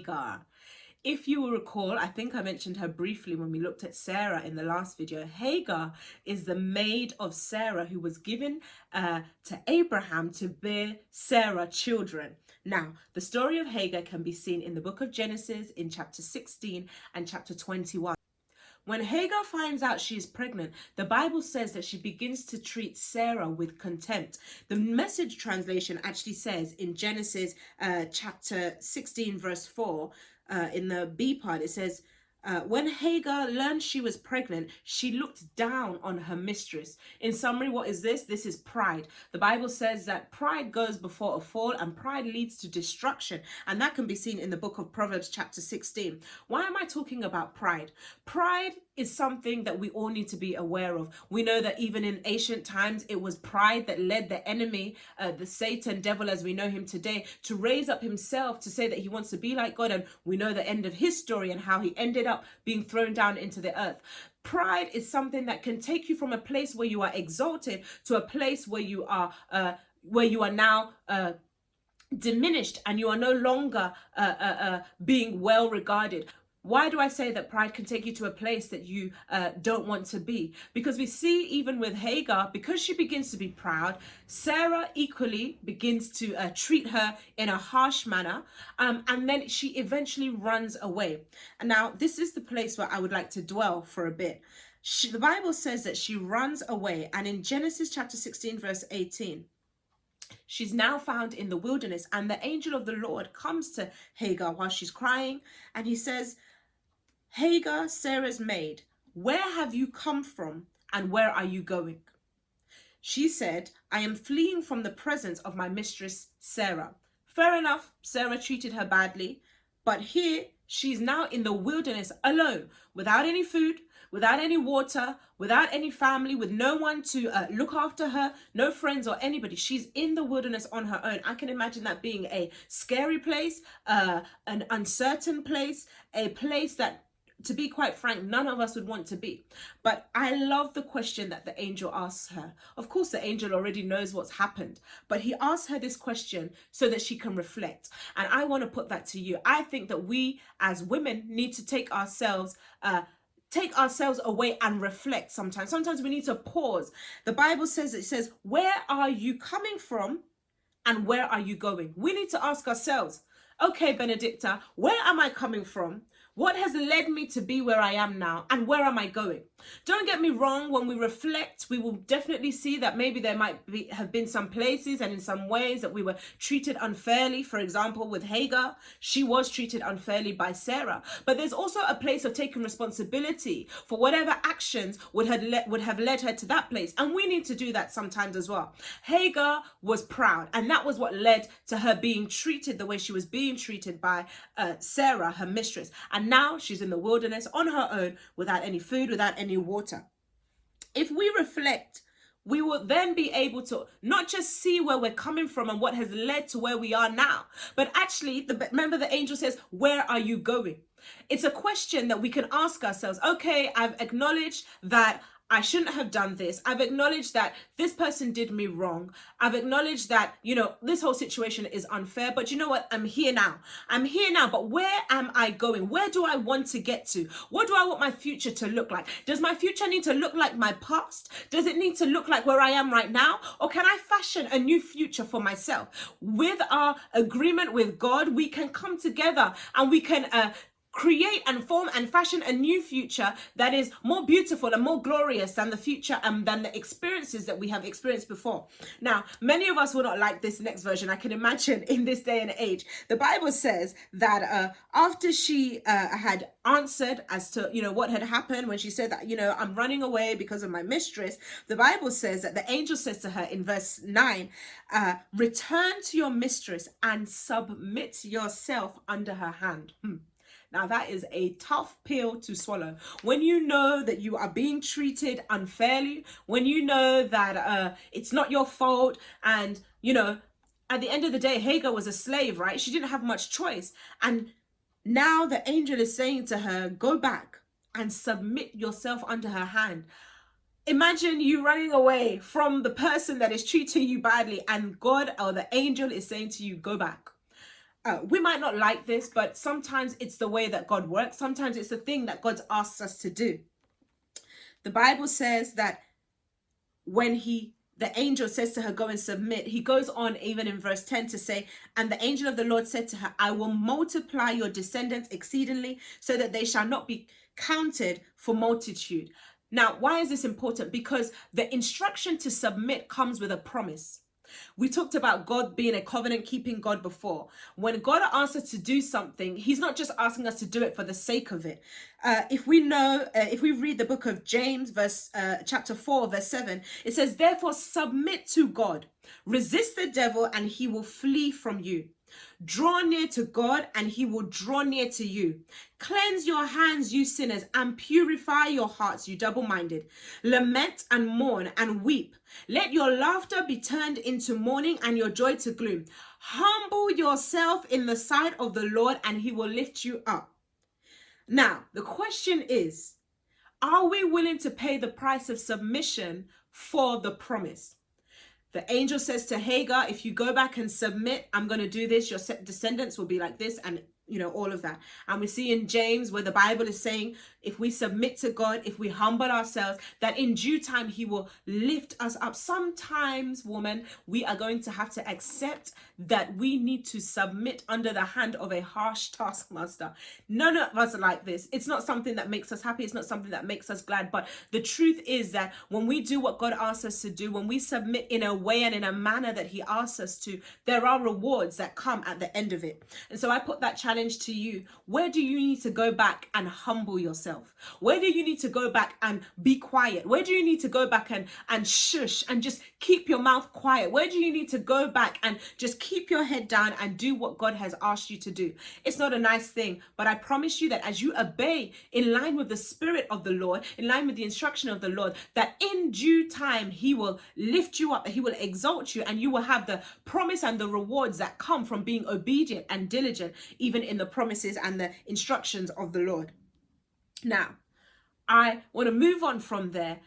Hagar. If you will recall, I think I mentioned her briefly when we looked at Sarah in the last video. Hagar is the maid of Sarah who was given to Abraham to bear Sarah children. Now, the story of Hagar can be seen in the book of Genesis in chapter 16 and chapter 21. When Hagar finds out she is pregnant, the Bible says that she begins to treat Sarah with contempt. The Message translation actually says in Genesis chapter 16 verse 4, in the B part, it says, when Hagar learned she was pregnant, she looked down on her mistress. In summary, what is this? This is pride. The Bible says that pride goes before a fall and pride leads to destruction. And that can be seen in the book of Proverbs chapter 16. Why am I talking about pride? Pride is something that we all need to be aware of. We know that even in ancient times, it was pride that led the enemy, the Satan, devil as we know him today, to raise up himself to say that he wants to be like God. And we know the end of his story and how he ended up being thrown down into the earth. Pride is something that can take you from a place where you are exalted to a place where you are now diminished and you are no longer being well regarded. Why do I say that pride can take you to a place that you don't want to be? Because we see even with Hagar, because she begins to be proud, Sarah equally begins to treat her in a harsh manner, and then she eventually runs away. And now this is the place where I would like to dwell for a bit. The Bible says that she runs away, and in Genesis chapter 16 verse 18, she's now found in the wilderness, and the angel of the Lord comes to Hagar while she's crying, and he says, Hagar, Sarah's maid, where have you come from and where are you going? She said, I am fleeing from the presence of my mistress, Sarah. Fair enough, Sarah treated her badly, but here she's now in the wilderness alone, without any food, without any water, without any family, with no one to look after her, no friends or anybody. She's in the wilderness on her own. I can imagine that being a scary place, an uncertain place, a place that, to be quite frank, none of us would want to be. But I love the question that the angel asks her. Of course, the angel already knows what's happened, but he asks her this question so that she can reflect. And I want to put that to you. I think that we as women need to take ourselves away and reflect sometimes. Sometimes we need to pause. The Bible says, it says, where are you coming from and where are you going? We need to ask ourselves, okay, Benedicta, where am I coming from? What has led me to be where I am now? And where am I going? Don't get me wrong, when we reflect, we will definitely see that maybe there might have been some places and in some ways that we were treated unfairly. For example, with Hagar, she was treated unfairly by Sarah. But there's also a place of taking responsibility for whatever actions would have led her to that place. And we need to do that sometimes as well. Hagar was proud, and that was what led to her being treated the way she was being treated by Sarah, her mistress. And now she's in the wilderness on her own, without any food, without any water. If we reflect, we will then be able to not just see where we're coming from and what has led to where we are now, but actually, remember the angel says, where are you going? It's a question that we can ask ourselves. Okay, I've acknowledged that I shouldn't have done this. I've acknowledged that this person did me wrong. I've acknowledged that, this whole situation is unfair, but you know what? I'm here now. I'm here now, but where am I going? Where do I want to get to? What do I want my future to look like? Does my future need to look like my past? Does it need to look like where I am right now? Or can I fashion a new future for myself? With our agreement with God, we can come together and we can create and form and fashion a new future that is more beautiful and more glorious than the future and than the experiences that we have experienced before. Now, many of us will not like this next version. I can imagine in this day and age. The Bible says that after she had answered as to, what had happened when she said that, I'm running away because of my mistress, the Bible says that the angel says to her in verse 9, return to your mistress and submit yourself under her hand. Now that is a tough pill to swallow. When you know that you are being treated unfairly, when you know that it's not your fault, and at the end of the day, Hagar was a slave, right? She didn't have much choice. And now the angel is saying to her, go back and submit yourself under her hand. Imagine you running away from the person that is treating you badly, and God or the angel is saying to you, go back. We might not like this, but sometimes it's the way that God works. Sometimes it's the thing that God asks us to do. The Bible says that when the angel says to her, go and submit, he goes on even in verse 10 to say, and the angel of the Lord said to her, I will multiply your descendants exceedingly, so that they shall not be counted for multitude. Now, why is this important? Because the instruction to submit comes with a promise. We talked about God being a covenant keeping God before. When God asks us to do something, he's not just asking us to do it for the sake of it. If we read the book of James, chapter 4, verse 7, it says, therefore submit to God, resist the devil and he will flee from you. Draw near to God and he will draw near to you. Cleanse your hands, you sinners, and purify your hearts, you double-minded. Lament and mourn and weep. Let your laughter be turned into mourning and your joy to gloom. Humble yourself in the sight of the Lord and he will lift you up. Now, the question is, are we willing to pay the price of submission for the promise? The angel says to Hagar, if you go back and submit, I'm going to do this. Your descendants will be like this, and all of that. And we see in James where the Bible is saying, if we submit to God, if we humble ourselves, that in due time he will lift us up. Sometimes, woman, we are going to have to accept that we need to submit under the hand of a harsh taskmaster. None of us are like this. It's not something that makes us happy. It's not something that makes us glad. But the truth is that when we do what God asks us to do, when we submit in a way and in a manner that he asks us to, there are rewards that come at the end of it. And so I put that challenge to you. Where do you need to go back and humble yourself? Where do you need to go back and be quiet? Where do you need to go back and shush and just keep your mouth quiet? Where do you need to go back and just keep your head down and do what God has asked you to do? It's not a nice thing, but I promise you that as you obey in line with the Spirit of the Lord, in line with the instruction of the Lord, that in due time he will lift you up, that he will exalt you, and you will have the promise and the rewards that come from being obedient and diligent, even in the promises and the instructions of the Lord. Now, I want to move on from there.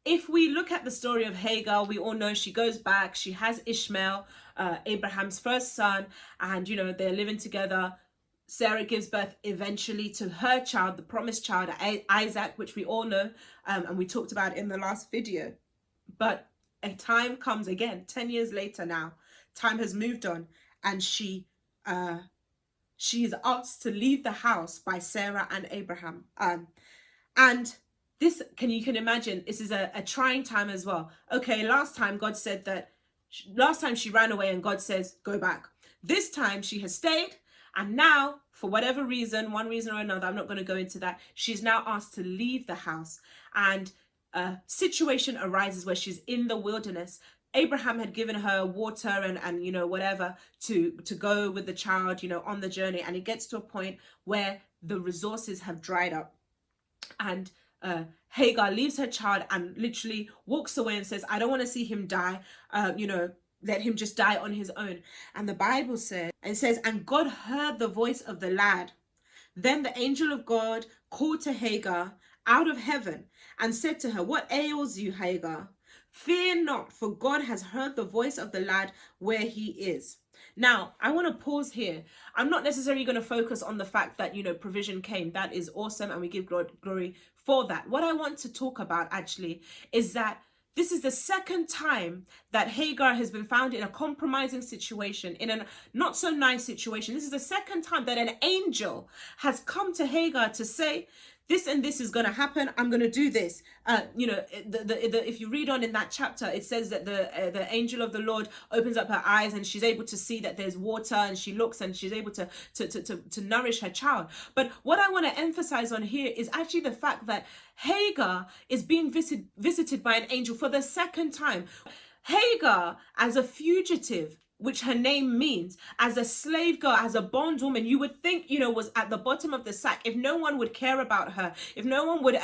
If we look at the story of Hagar, we all know she goes back, she has Ishmael, Abraham's first son, and they're living together. Sarah gives birth eventually to her child, the promised child, Isaac, which we all know, and we talked about in the last video. But a time comes again, 10 years later now, time has moved on, and she is asked to leave the house by Sarah and Abraham. And this, you can imagine, this is a trying time as well. Okay, last time she ran away and God says, go back. This time she has stayed, and now, for whatever reason, one reason or another, I'm not going to go into that, she's now asked to leave the house. And a situation arises where she's in the wilderness. Abraham had given her water and whatever to go with the child, on the journey. And it gets to a point where the resources have dried up. And Hagar leaves her child and literally walks away and says, I don't want to see him die. Let him just die on his own. And the Bible says, and God heard the voice of the lad. Then the angel of God called to Hagar out of heaven and said to her, what ails you, Hagar? Fear not, for God has heard the voice of the lad where he is. Now, I want to pause here. I'm not necessarily going to focus on the fact that, provision came. That is awesome, and we give glory for that. What I want to talk about, actually, is that this is the second time that Hagar has been found in a compromising situation, in a not so nice situation. This is the second time that an angel has come to Hagar to say, this and this is going to happen. I'm going to do this. If you read on in that chapter, it says that the angel of the Lord opens up her eyes and she's able to see that there's water, and she looks and she's able to nourish her child. But what I want to emphasize on here is actually the fact that Hagar is being visited by an angel for the second time. Hagar, as a fugitive, which her name means, as a slave girl, as a bondwoman, you would think, was at the bottom of the sack. If no one would care about her, if no one would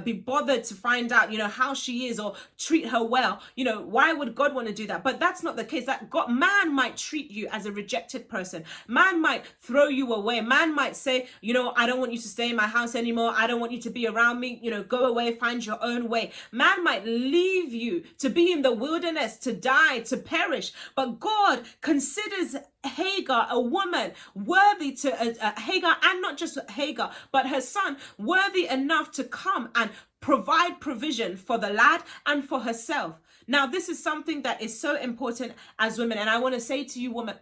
be bothered to find out, how she is or treat her well, why would God want to do that? But that's not the case. That man might treat you as a rejected person. Man might throw you away. Man might say, I don't want you to stay in my house anymore. I don't want you to be around me. Go away, find your own way. Man might leave you to be in the wilderness, to die, to perish. But God considers Hagar a woman worthy to Hagar, and not just Hagar, but her son, worthy enough to come and provide provision for the lad and for herself. Now, this is something that is so important as women. And I want to say to you, woman,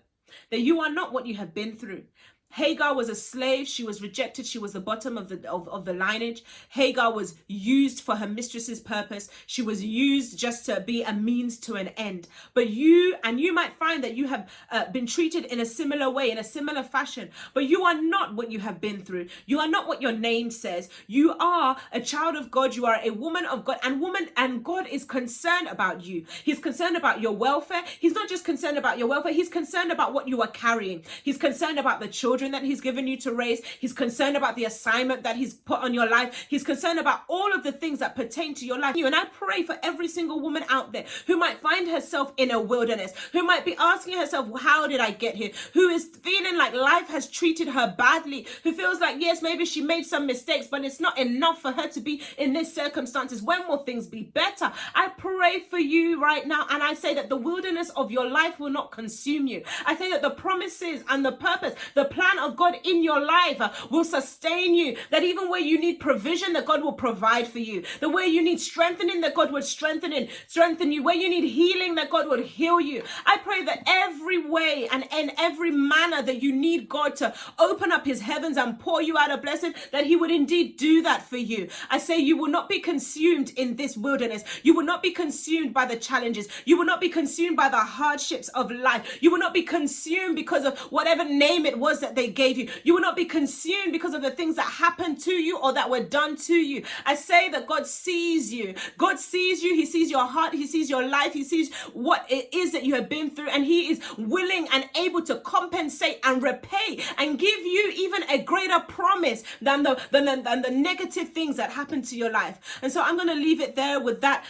that you are not what you have been through. Hagar was a slave. She was rejected. She was the bottom of the lineage. Hagar was used for her mistress's purpose. She was used just to be a means to an end. But you might find that you have been treated in a similar way, in a similar fashion. But you are not what you have been through. You are not what your name says. You are a child of God. You are a woman of God. And God is concerned about you. He's concerned about your welfare. He's not just concerned about your welfare. He's concerned about what you are carrying. He's concerned about the children that he's given you to raise. He's concerned about the assignment that he's put on your life. He's concerned about all of the things that pertain to your life. And I pray for every single woman out there who might find herself in a wilderness, who might be asking herself, how did I get here? Who is feeling like life has treated her badly, who feels like, yes, maybe she made some mistakes, but it's not enough for her to be in this circumstances. When will things be better? I pray for you right now, and I say that the wilderness of your life will not consume you. I say that the promises and the purpose, the plan of God in your life will sustain you. That even where you need provision, that God will provide for you. The way you need strengthening, that God will strengthen you. Where you need healing, that God will heal you. I pray that every way and in every manner that you need God to open up his heavens and pour you out a blessing, that he would indeed do that for you. I say you will not be consumed in this wilderness. You will not be consumed by the challenges. You will not be consumed by the hardships of life. You will not be consumed because of whatever name it was that they gave you. You will not be consumed because of the things that happened to you or that were done to you. I say that God sees you. God sees you. He sees your heart. He sees your life. He sees what it is that you have been through, and he is willing and able to compensate and repay and give you even a greater promise than the negative things that happened to your life. And so I'm going to leave it there with that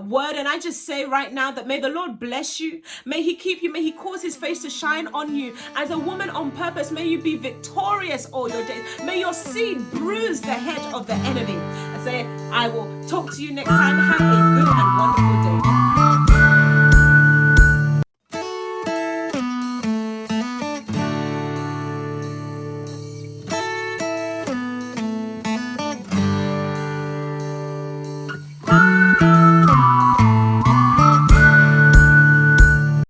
word. And I just say right now that may the Lord bless you. May he keep you. May he cause his face to shine on you. As a woman on purpose, may you be victorious all your days. May your seed bruise the head of the enemy. I say, I will talk to you next time. Have a good and wonderful day.